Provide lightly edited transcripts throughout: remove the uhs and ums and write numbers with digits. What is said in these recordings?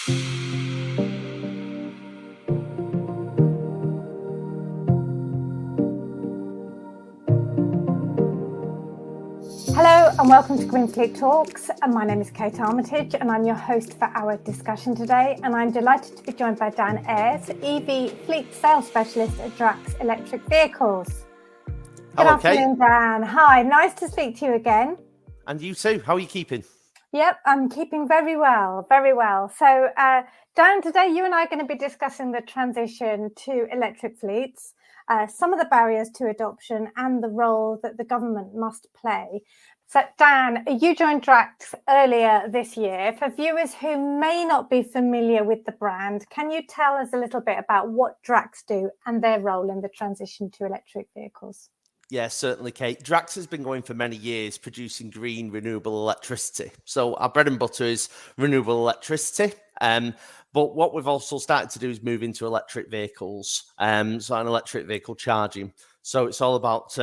Hello and welcome to GreenFleet Talks. And my name is Kate Armitage and I'm your host for our discussion today. And I'm delighted to be joined by Dan Eyers, EV Fleet Sales Specialist at Drax Electric Vehicles. Good afternoon, Dan. Hi, nice to speak to you again. And you too. How are you keeping? Yep, I'm keeping very well, very well. So, Dan, today you and I are going to be discussing the transition to electric fleets, some of the barriers to adoption and the role that the government must play. So, Dan, you joined Drax earlier this year. For viewers who may not be familiar with the brand, can you tell us a little bit about what Drax do and their role in the transition to electric vehicles? Yeah, certainly, Kate. Drax has been going for many years producing green, renewable electricity. So our bread and butter is renewable electricity. But what we've also started to do is move into electric vehicles, so an electric vehicle charging. So it's all about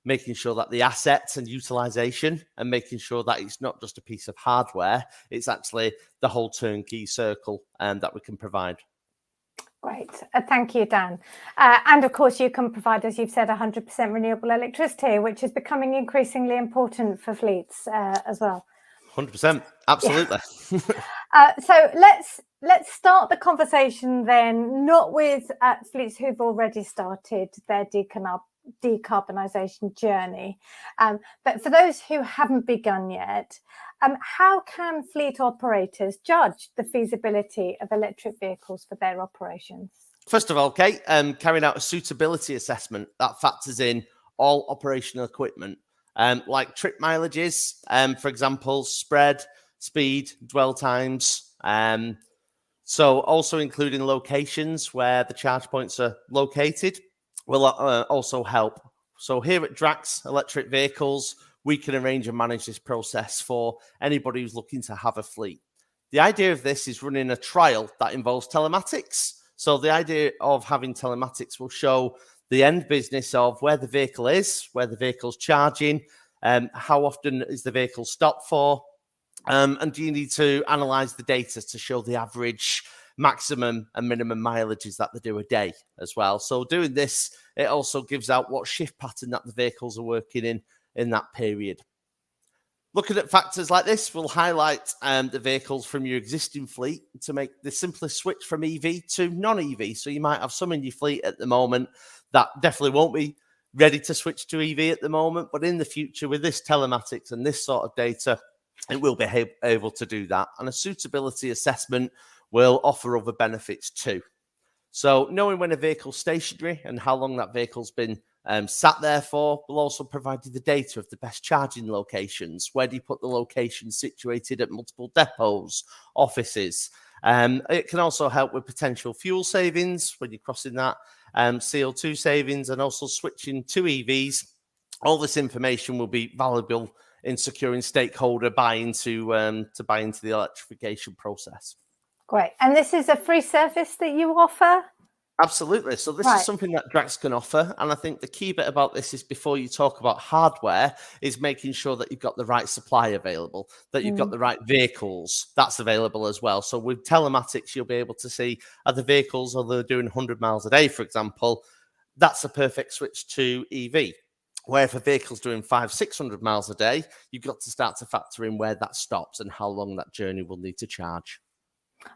making sure that the assets and utilization and making sure that it's not just a piece of hardware, it's actually the whole turnkey circle that we can provide. Great. Thank you, Dan. And of course, you can provide, as you've said, 100% renewable electricity, which is becoming increasingly important for fleets as well. 100%. Absolutely. Yeah. So let's start the conversation then, not with fleets who've already started their decarbonisation journey, but for those who haven't begun yet, how can fleet operators judge the feasibility of electric vehicles for their operations? First of all, Kate, carrying out a suitability assessment that factors in all operational equipment, like trip mileages, for example, spread, speed, dwell times. So also including locations where the charge points are located will also help. So here at Drax Electric Vehicles, we can arrange and manage this process for anybody who's looking to have a fleet. The idea of this is running a trial that involves telematics. So the idea of having telematics will show the end business of where the vehicle is, where the vehicle's charging, how often is the vehicle stopped for, and do you need to analyze the data to show the average, maximum and minimum mileages that they do a day as well. So doing this, it also gives out what shift pattern that the vehicles are working in that period. Looking at factors like this will highlight the vehicles from your existing fleet to make the simplest switch from EV to non-EV. So you might have some in your fleet at the moment that definitely won't be ready to switch to EV at the moment, but in the future with this telematics and this sort of data, it will be able to do that. And a suitability assessment will offer other benefits too. So knowing when a vehicle's stationary and how long that vehicle's been sat there for will also provide you the data of the best charging locations. Where do you put the location situated at multiple depots, offices? It can also help with potential fuel savings when you're crossing that, CO2 savings, and also switching to EVs. All this information will be valuable in securing stakeholder buy-in to buy into the electrification process. Great. And this is a free service that you offer? Absolutely. So this is something that Drax can offer. And I think the key bit about this is before you talk about hardware is making sure that you've got the right supply available, that you've got the right vehicles that's available as well. So with telematics, you'll be able to see are the vehicles, are they doing 100 miles a day, for example, that's a perfect switch to EV. Where if a vehicle's doing 500-600 miles a day, you've got to start to factor in where that stops and how long that journey will need to charge.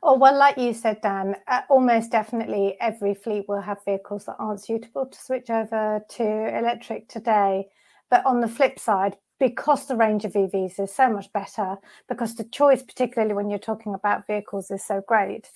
Oh, well, like you said, Dan, almost definitely every fleet will have vehicles that aren't suitable to switch over to electric today. But on the flip side, because the range of EVs is so much better, because the choice, particularly when you're talking about vehicles, is so great,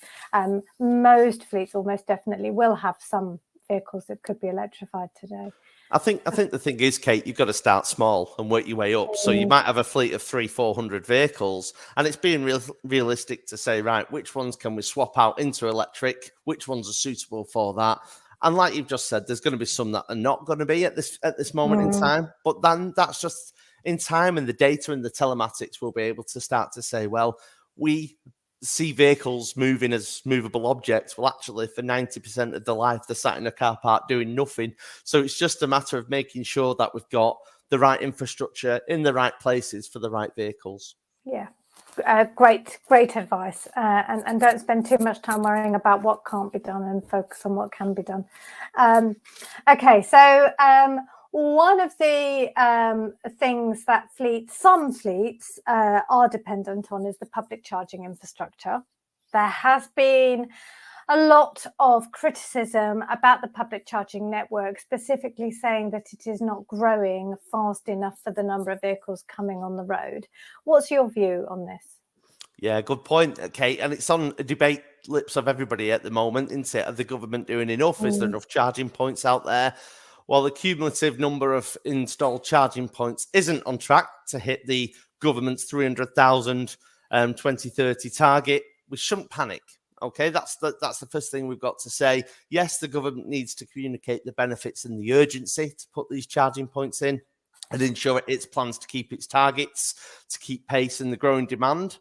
most fleets almost definitely will have some vehicles that could be electrified today. I think the thing is, Kate, you've got to start small and work your way up. So you might have a fleet of 300-400 vehicles, and it's being realistic to say, right, which ones can we swap out into electric? Which ones are suitable for that? And like you've just said, there's going to be some that are not going to be at this moment in time. But then that's just in time, and the data and the telematics will be able to start to say, well, we see vehicles moving as movable objects. Well, actually, for 90% of the life, they're sat in a car park doing nothing. So it's just a matter of making sure that we've got the right infrastructure in the right places for the right vehicles. Yeah. Great advice. And don't spend too much time worrying about what can't be done and focus on what can be done. Okay, so one of the things that some fleets are dependent on is the public charging infrastructure. There has been a lot of criticism about the public charging network, specifically saying that it is not growing fast enough for the number of vehicles coming on the road. What's your view on this? Yeah, good point, Kate. And it's on a debate lips of everybody at the moment, isn't it? Are the government doing enough? Is there enough charging points out there? Well, the cumulative number of installed charging points isn't on track to hit the government's 300,000 2030 target. We shouldn't panic. Okay, that's the first thing we've got to say. Yes, the government needs to communicate the benefits and the urgency to put these charging points in and ensure its plans to keep its targets, to keep pace in the growing demand.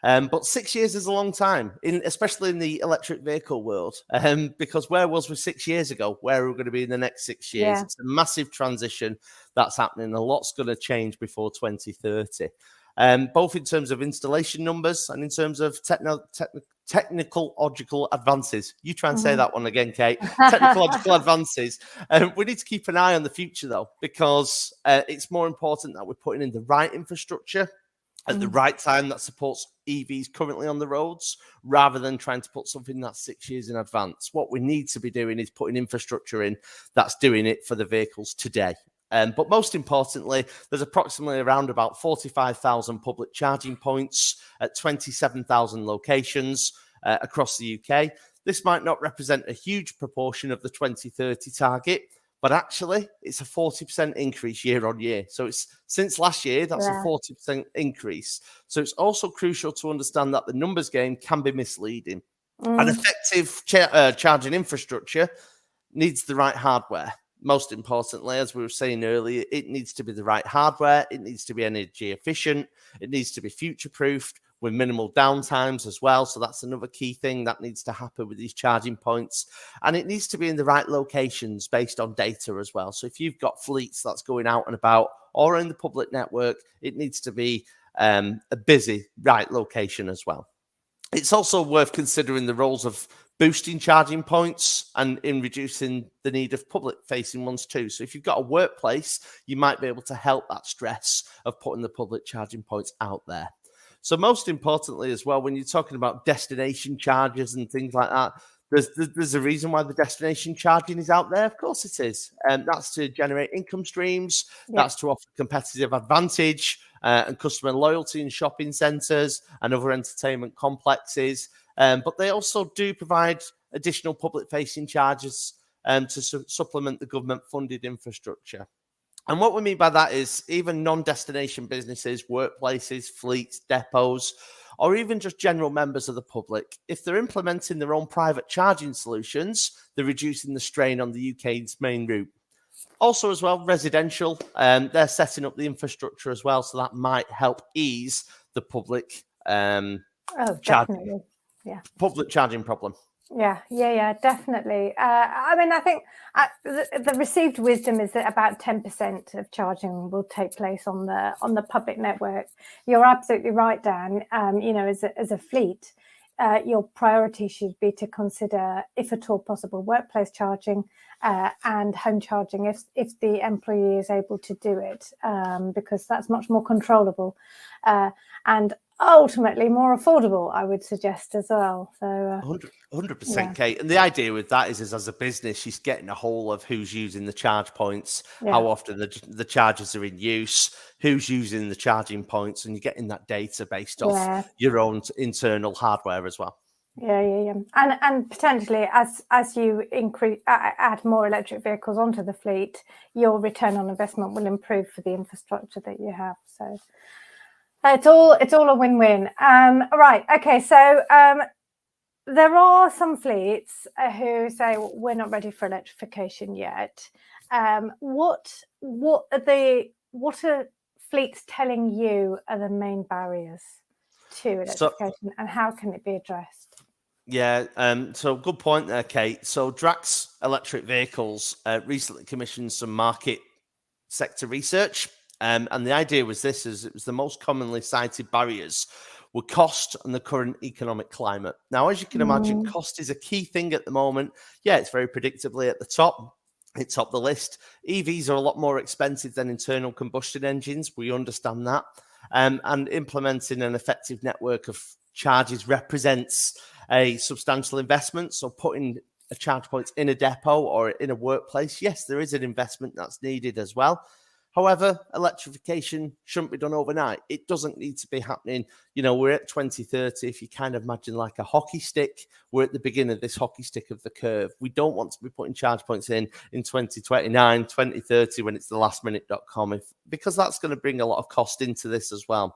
But 6 years is a long time, especially in the electric vehicle world, because where was we 6 years ago? Where are we going to be in the next 6 years? Yeah. It's a massive transition that's happening. A lot's going to change before 2030, both in terms of installation numbers and in terms of technological advances. You try and say that one again, Kate. Technological advances. We need to keep an eye on the future, though, because it's more important that we're putting in the right infrastructure at the right time that supports EVs currently on the roads, rather than trying to put something that's 6 years in advance. What we need to be doing is putting infrastructure in that's doing it for the vehicles today. But most importantly, there's approximately around about 45,000 public charging points at 27,000 locations across the UK. This might not represent a huge proportion of the 2030 target, but actually it's a 40% increase year on year. So it's since last year, that's a 40% increase. So it's also crucial to understand that the numbers game can be misleading. An effective charging infrastructure needs the right hardware. Most importantly, as we were saying earlier, it needs to be the right hardware. It needs to be energy efficient. It needs to be future-proofed with minimal downtimes as well. So that's another key thing that needs to happen with these charging points. And it needs to be in the right locations based on data as well. So if you've got fleets that's going out and about or in the public network, it needs to be a busy, right location as well. It's also worth considering the roles of boosting charging points and in reducing the need of public-facing ones too. So if you've got a workplace, you might be able to help that stress of putting the public charging points out there. So most importantly as well, when you're talking about destination charges and things like that, there's a reason why the destination charging is out there. Of course it is. And that's to generate income streams. Yeah. That's to offer competitive advantage and customer loyalty in shopping centres and other entertainment complexes. But they also do provide additional public-facing charges to supplement the government-funded infrastructure. And what we mean by that is even non-destination businesses, workplaces, fleets, depots, or even just general members of the public, if they're implementing their own private charging solutions, they're reducing the strain on the UK's main route. Also as well, residential, they're setting up the infrastructure as well, so that might help ease the public public charging problem. Yeah, definitely. I mean, I think the received wisdom is that about 10% of charging will take place on the public network. You're absolutely right, Dan. As a fleet, your priority should be to consider, if at all possible, workplace charging and home charging if the employee is able to do it, because that's much more controllable and ultimately more affordable, I would suggest as well. So 100%, Kate. And the idea with that is as a business, she's getting a hold of who's using the charge points, how often the chargers are in use, who's using the charging points, and you're getting that data based off your own internal hardware as well. Yeah. And potentially, as you add more electric vehicles onto the fleet, your return on investment will improve for the infrastructure that you have. So it's all a win-win. Right. Okay. So there are some fleets who say we're not ready for electrification yet. What are fleets telling you are the main barriers to electrification, and how can it be addressed? Yeah, so good point there, Kate. So Drax Electric Vehicles recently commissioned some market sector research. And the idea was this, is it was the most commonly cited barriers with cost and the current economic climate. Now, as you can imagine, cost is a key thing at the moment. Yeah, it's very predictably at the top. It's top the list. EVs are a lot more expensive than internal combustion engines. We understand that. And implementing an effective network of charges represents a substantial investment. So putting a charge point in a depot or in a workplace, yes, there is an investment that's needed as well. However, electrification shouldn't be done overnight. It doesn't need to be happening. We're at 2030. If you kind of imagine like a hockey stick, we're at the beginning of this hockey stick of the curve. We don't want to be putting charge points in 2029, 2030 when it's the lastminute.com, because that's going to bring a lot of cost into this as well.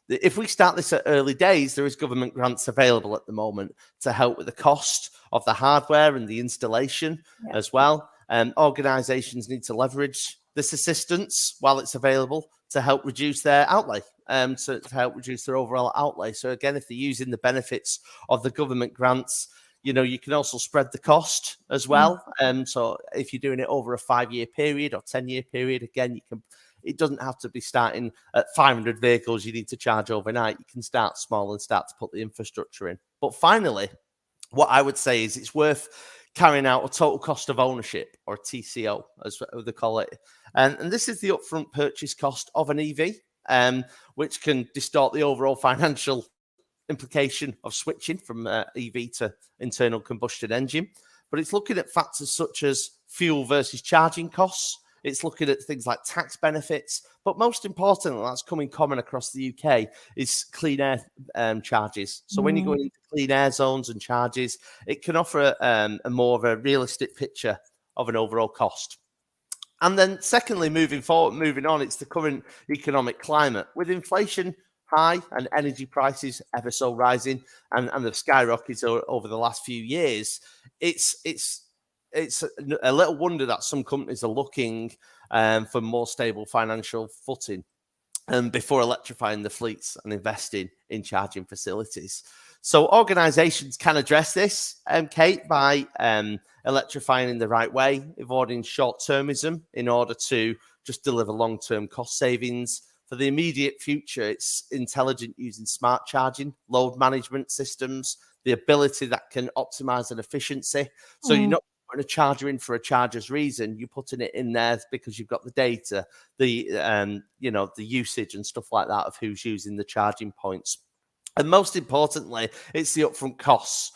If we start this at early days, there is government grants available at the moment to help with the cost of the hardware and the installation as well. Organisations need to leverage this assistance while it's available to help reduce their outlay, to help reduce their overall outlay. So again, if they're using the benefits of the government grants, you can also spread the cost as well. So if you're doing it over a 5-year period or 10-year period, again, it doesn't have to be starting at 500 vehicles you need to charge overnight. You can start small and start to put the infrastructure in. But finally, what I would say is it's worth carrying out a total cost of ownership, or TCO, as they call it. And this is the upfront purchase cost of an EV, which can distort the overall financial implication of switching from EV to internal combustion engine. But it's looking at factors such as fuel versus charging costs. It's looking at things like tax benefits, but most importantly, that's coming common across the UK, is clean air charges. So when you go into clean air zones and charges, it can offer a more of a realistic picture of an overall cost. And then secondly, moving on, it's the current economic climate. With inflation high and energy prices ever so rising and the skyrockets over the last few years, it's a little wonder that some companies are looking for more stable financial footing before electrifying the fleets and investing in charging facilities. So organisations can address this, Kate, by electrifying in the right way, avoiding short-termism in order to just deliver long-term cost savings. For the immediate future, it's intelligent using smart charging, load management systems, the ability that can optimise an efficiency. So you're not putting a charger in for a charger's reason. You're putting it in there because you've got the data, the usage and stuff like that of who's using the charging points. And most importantly, it's the upfront costs,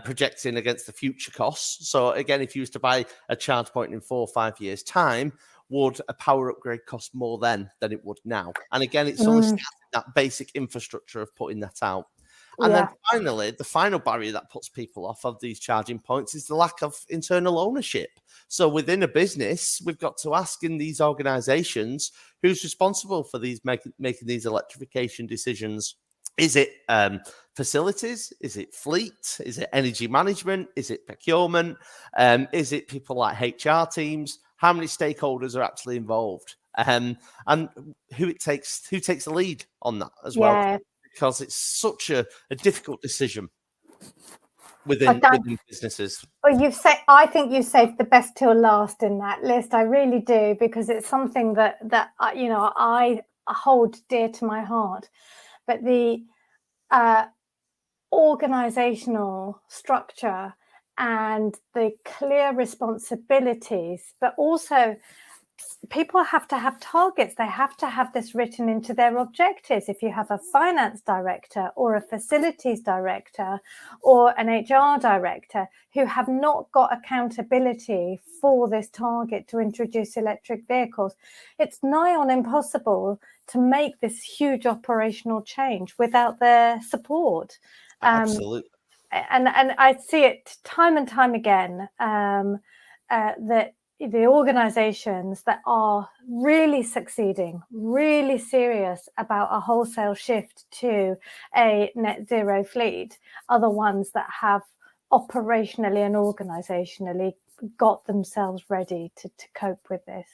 projecting against the future costs. So again, if you was to buy a charge point in 4 or 5 years' time, would a power upgrade cost more then than it would now? And again, it's only that basic infrastructure of putting that out. And then finally, the final barrier that puts people off of these charging points is the lack of internal ownership. So within a business, we've got to ask in these organizations, who's responsible for these making these electrification decisions? Is it facilities? Is it fleet? Is it energy management? Is it procurement? Is it people like HR teams? How many stakeholders are actually involved? And who takes the lead on that as well? Because it's such a difficult decision within businesses. Well, I think you saved the best till last in that list. I really do, because it's something that I hold dear to my heart. But the organizational structure and the clear responsibilities, but also people have to have targets. They have to have this written into their objectives. If you have a finance director or a facilities director or an HR director who have not got accountability for this target to introduce electric vehicles, it's nigh on impossible to make this huge operational change without their support. Absolutely. And I see it time and time again, that the organizations that are really succeeding, really serious about a wholesale shift to a net zero fleet, are the ones that have operationally and organizationally got themselves ready to cope with this.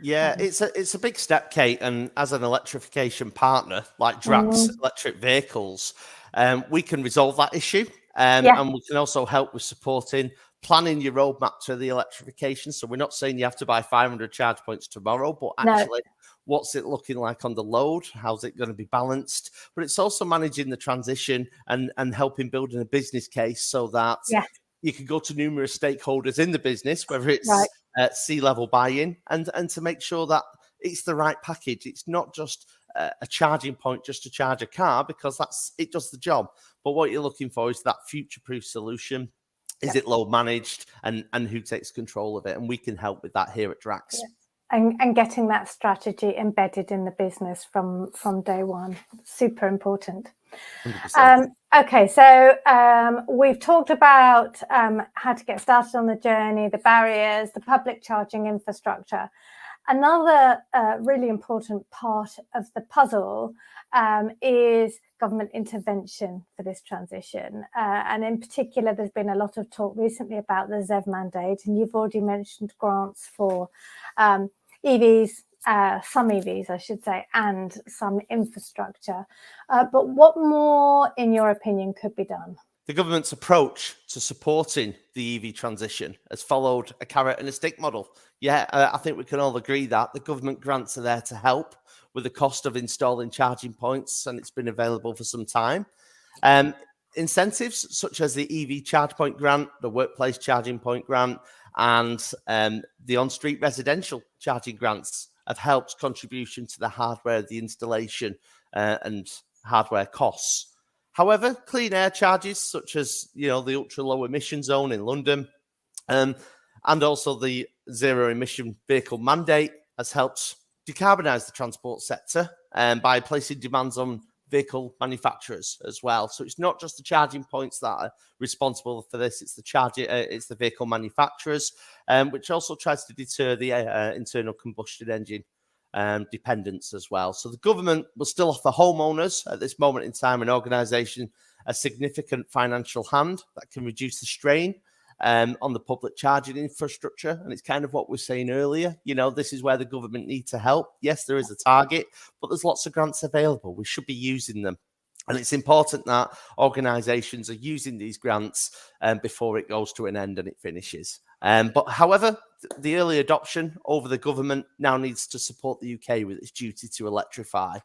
Yeah, it's a big step, Kate. And as an electrification partner like Drax Electric Vehicles, we can resolve that issue. And we can also help with supporting planning your roadmap to the electrification. So we're not saying you have to buy 500 charge points tomorrow, but actually, what's it looking like on the load? How's it going to be balanced? But it's also managing the transition and helping building a business case so that you can go to numerous stakeholders in the business, whether it's C-level buy-in, and to make sure that it's the right package. It's not just a charging point just to charge a car, because it does the job. But what you're looking for is that future-proof solution. Is it load managed, and who takes control of it? And we can help with that here at Drax. And getting that strategy embedded in the business from day one. Super important. 100%. Okay, so we've talked about how to get started on the journey, the barriers, the public charging infrastructure. Another really important part of the puzzle is government intervention for this transition. And in particular, there's been a lot of talk recently about the ZEV mandate, and you've already mentioned grants for EVs, some EVs, I should say, and some infrastructure. But what more, in your opinion, could be done? The government's approach to supporting the EV transition has followed a carrot and a stick model. I think we can all agree that the government grants are there to help with the cost of installing charging points, and it's been available for some time. Incentives such as the EV charge point grant, the workplace charging point grant, and the on-street residential charging grants have helped contribution to the hardware, the installation, and hardware costs. However, clean air charges such as the ultra low emission zone in London, and also the zero emission vehicle mandate has helped decarbonise the transport sector by placing demands on vehicle manufacturers as well. So it's not just the charging points that are responsible for this; it's the vehicle manufacturers, which also tries to deter the internal combustion engine dependence as well. So the government will still offer homeowners at this moment in time and organisation a significant financial hand that can reduce the strain on the public charging infrastructure. And it's kind of what we were saying earlier. This is where the government needs to help. Yes, there is a target, but there's lots of grants available. We should be using them. And it's important that organisations are using these grants before it goes to an end and it finishes. But however, the early adoption over the government now needs to support the UK with its duty to electrify.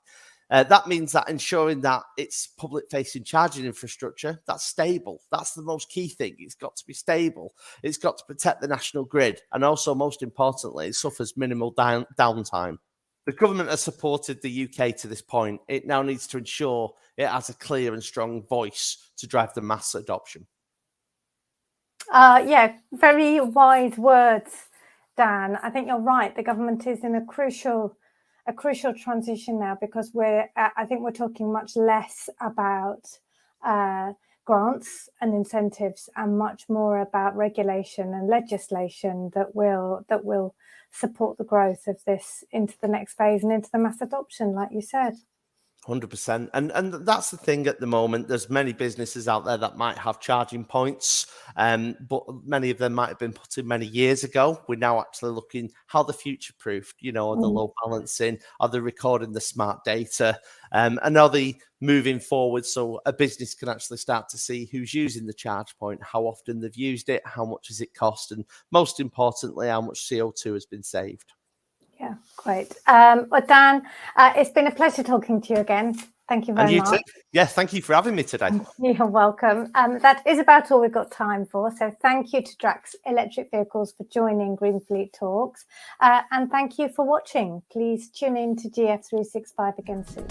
That means that ensuring that it's public-facing charging infrastructure that's stable. That's the most key thing. It's got to be stable. It's got to protect the national grid. And also, most importantly, it suffers minimal downtime. The government has supported the UK to this point. It now needs to ensure it has a clear and strong voice to drive the mass adoption. Very wise words, Dan. I think you're right. The government is in a crucial transition now, because I think we're talking much less about grants and incentives and much more about regulation and legislation that will support the growth of this into the next phase and into the mass adoption, like you said. 100%. And that's the thing at the moment. There's many businesses out there that might have charging points, but many of them might have been put in many years ago. We're now actually looking how they're future-proofed, are the load balancing, are they recording the smart data, and are they moving forward so a business can actually start to see who's using the charge point, how often they've used it, how much has it cost, and most importantly, how much CO2 has been saved. Yeah, great. Well, Dan, it's been a pleasure talking to you again. Thank you very much. Too. Yes, thank you for having me today. You're welcome. That is about all we've got time for. So thank you to Drax Electric Vehicles for joining GreenFleet Talks. And thank you for watching. Please tune in to GF365 again soon.